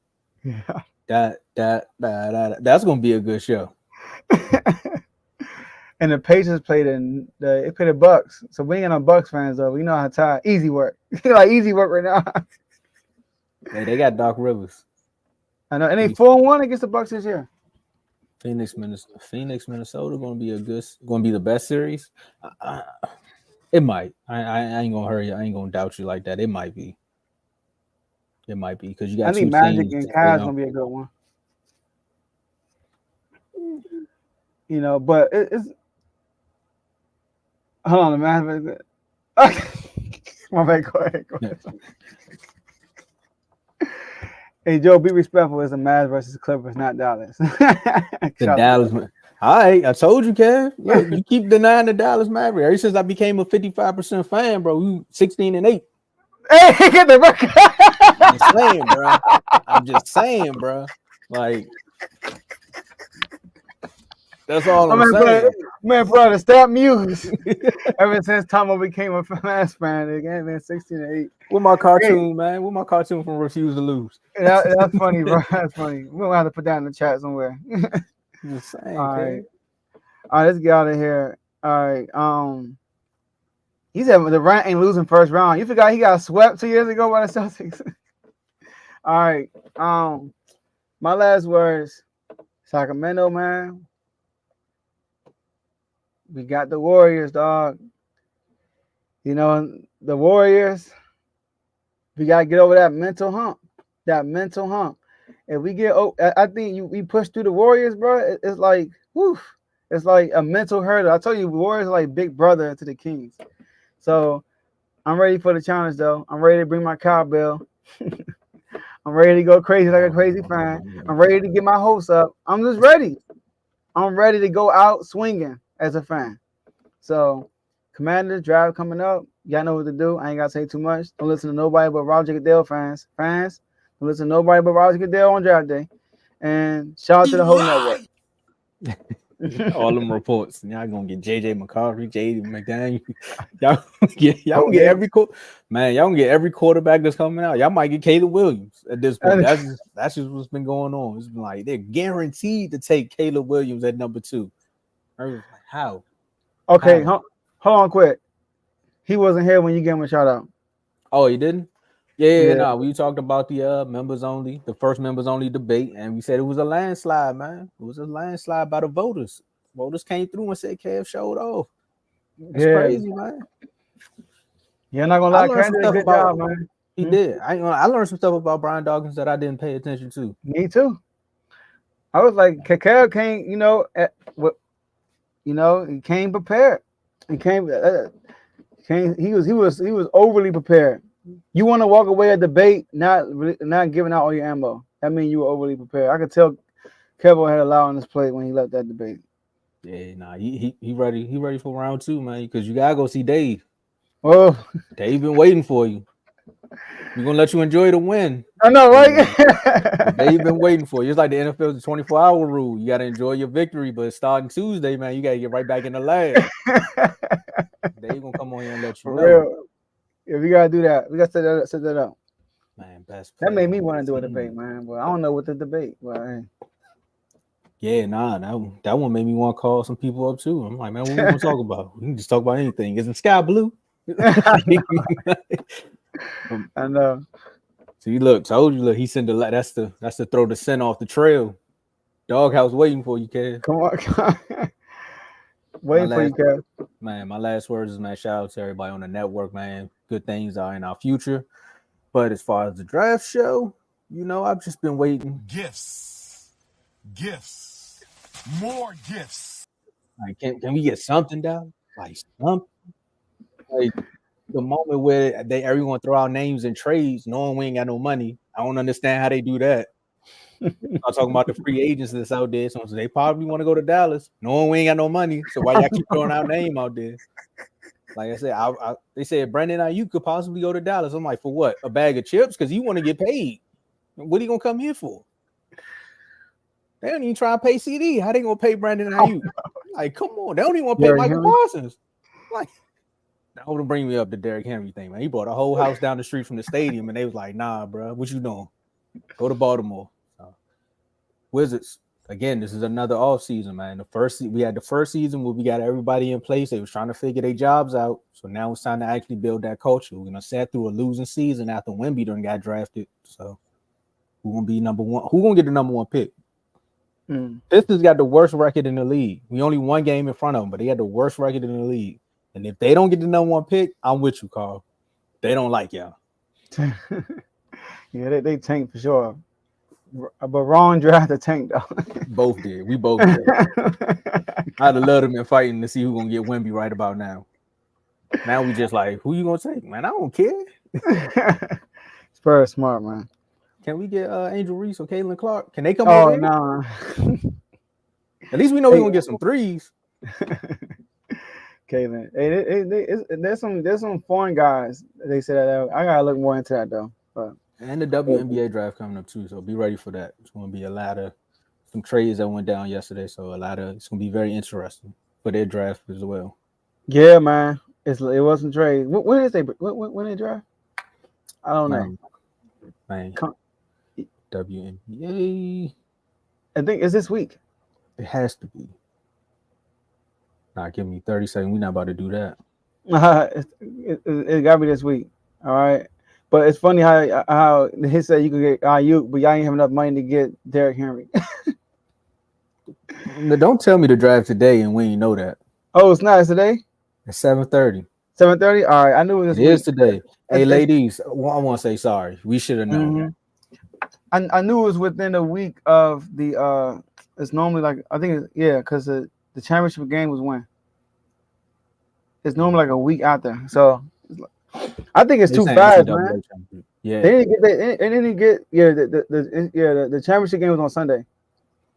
that's gonna be a good show. And the Pacers play the Bucks. So we ain't got no Bucks fans though. We know how to easy work. Like easy work right now. Hey, they got Doc Rivers. I know, and they 4-1 against the Bucks this year. Phoenix, Minnesota going to be the best series. It might. I ain't gonna hurry. I ain't gonna doubt you like that. It might be. Because you got I think two Magic teams. and Cavs gonna be a good one. You know, but it's hold on, the Magic. My bad. Go ahead. Hey Joe, be respectful. It's a Mavs versus Clippers, not Dallas. The Dallas. All right, I told you, Kev. Look, you keep denying the Dallas Mavericks. Ever since I became a 55% fan, bro, you 16-8. Hey, get the record. I'm just saying, bro. Like, that's all I'm saying. Bro, the stat muse. Ever since Tomo became a Mavs fan, it ain't been 16-8. With my cartoon, man. With my cartoon from Refuse to Lose. That's funny, bro. That's funny. We'll have to put that in the chat somewhere. Just saying, all right, let's get out of here. All right. He said the Durant ain't losing first round. You forgot he got swept 2 years ago by the Celtics. All right. My last words, Sacramento, man. We got the Warriors, dog. You know, the Warriors, we got to get over that mental hump. If we get, I think we push through the Warriors, bro. It's like, whew, it's like a mental hurdle. I told you, Warriors are like big brother to the Kings. So I'm ready for the challenge, though. I'm ready to bring my cowbell. I'm ready to go crazy like a crazy fan. I'm ready to get my hopes up. I'm just ready. I'm ready to go out swinging as a fan. So, Commanders draft coming up. Y'all know what to do. I ain't got to say too much. Don't listen to nobody but Roger Goodell fans. Don't listen to nobody but Roger Goodell on draft day. And shout out to the whole network. All them reports. Y'all gonna get JJ McCarthy, JD McDaniel. Y'all gonna get every y'all gonna get every quarterback that's coming out. Y'all might get Caleb Williams at this point. That's just what's been going on. It's been like they're guaranteed to take Caleb Williams at number 2. I was like, how? Okay, hold on quick. He wasn't here when you gave him a shout out. Oh, he didn't? Yeah. We talked about the members only, the first members only debate, and we said it was a landslide, man. It was a landslide by the voters. Voters came through and said Kev showed off. That's crazy, man. You're not gonna lie, Kev did a good job, man. He did. I learned some stuff about Brian Dawkins that I didn't pay attention to. Me too. I was like, Kev came, he came prepared. He was overly prepared. You want to walk away at debate, not giving out all your ammo. That means you were overly prepared. I could tell Kevin had a lot on his plate when he left that debate. Yeah, he ready. He ready for round 2, man. Because you gotta go see Dave. Oh, Dave been waiting for you. We're gonna let you enjoy the win. I know, right? Dave been waiting for you. It's like the NFL's 24-hour rule. You gotta enjoy your victory, but starting Tuesday, man, you gotta get right back in the lab. Dave gonna come on here and let you know. Real. Yeah, we gotta do that. We gotta set that up. Man, that made me want to do a debate, man. But I don't know what to debate. But hey. Yeah, that one made me want to call some people up too. I'm like, man, what we gonna talk about? We can just talk about anything. Isn't sky blue? I know. See, told you, he sent that's to throw the scent off the trail. Doghouse waiting for you, Kev. Come on. Waiting for you, Kev. Man, my last words is, man, shout out to everybody on the network, man. Good things are in our future. But as far as the draft show, I've just been waiting. Gifts. More gifts. Like, can we get something down? Like something? Like the moment where everyone throw out names in trades, knowing we ain't got no money. I don't understand how they do that. I'm talking about the free agents that's out there. So they probably want to go to Dallas, knowing we ain't got no money. So why y'all keep throwing our name out there? Like I said, they said Brandon Ayuk could possibly go to Dallas. I'm like, for what? A bag of chips? Because you want to get paid. What are you gonna come here for? They don't even try to pay CD. How they gonna pay Brandon Ayuk? Like, come on, they don't even want to pay Michael Parsons. Like, that would bring me up the Derrick Henry thing, man. He bought a whole house down the street from the stadium, and they was like, "Nah, bro, what you doing? Go to Baltimore." Wizards. Again, this is another offseason, man. We had the first season where we got everybody in place. They was trying to figure their jobs out. So now it's time to actually build that culture. We're gonna sit through a losing season after Wemby done got drafted. So who's gonna be number 1? Who's gonna get the number 1 pick? Pistons got the worst record in the league. We only one game in front of them, but they got the worst record in the league. And if they don't get the number one pick, I'm with you, Carl. They don't like y'all. Yeah, they tank for sure. But wrong draft the tank though. Both did. We both did. I'd have loved them in fighting to see who's gonna get Wemby right about now. Now we just like, who you gonna take, man? I don't care. Spurs smart, man. Can we get Angel Reese or Caitlin Clark? Can they come Oh over? no. At least we know we're gonna get some threes. Caitlin. Hey, there's some foreign guys. They said that I gotta look more into that though. But And the WNBA draft coming up too, so be ready for that. It's gonna be a lot of some trades that went down yesterday, so it's gonna be very interesting for their draft as well. yeah, man. It wasn't trade. When is when they draft? I don't know. Man. WNBA. I think it's this week. It has to be. Nah, give me 30 seconds. We're not about to do that. It gotta be this week. All right. But it's funny how he said you could get Ayuk, but y'all ain't have enough money to get Derrick Henry. Now, don't tell me to draft today and we ain't know that. Oh, it's not today? It's 7:30. 7:30? All right. I knew it was It is today. Hey, ladies, I want to say sorry. We should have known. I knew it was within a week of the it's normally like I think because the championship game was when? It's normally like a week after. So I think it's too fast, man. Yeah. They didn't get the championship game was on Sunday.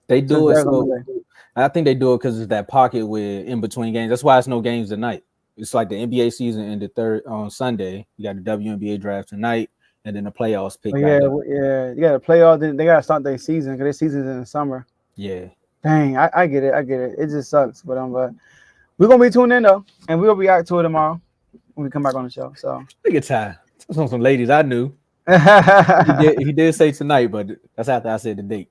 They do it. So I think they do it because it's that pocket with in between games. That's why it's no games tonight. It's like the NBA season ended on Sunday. You got the WNBA draft tonight, and then the playoffs pick. Yeah. You got to play all. They got to start their season because their season's in the summer. Yeah. Dang, I get it. It just sucks, but we're gonna be tuned in though, and we'll react to it tomorrow when we come back on the show. So look at time. Some ladies I knew. he did say tonight, but that's after I said the date.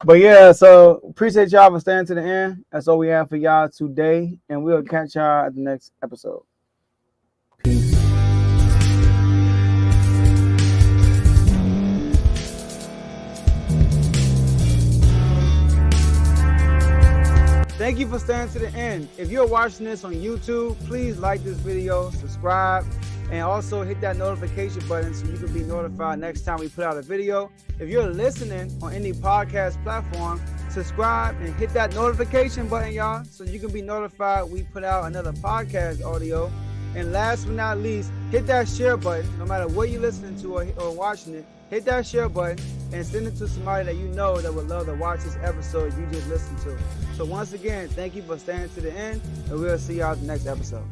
But yeah, so appreciate y'all for staying to the end. That's all we have for y'all today, and we'll catch y'all at the next episode. Peace. Thank you for staying to the end. If you're watching this on YouTube, please like this video, subscribe, and also hit that notification button so you can be notified next time we put out a video. If you're listening on any podcast platform, subscribe and hit that notification button, y'all, so you can be notified we put out another podcast audio. And last but not least, hit that share button. No matter what you're listening to or watching it, hit that share button and send it to somebody that you know that would love to watch this episode you just listened to. So once again, thank you for staying to the end, and we'll see y'all at the next episode.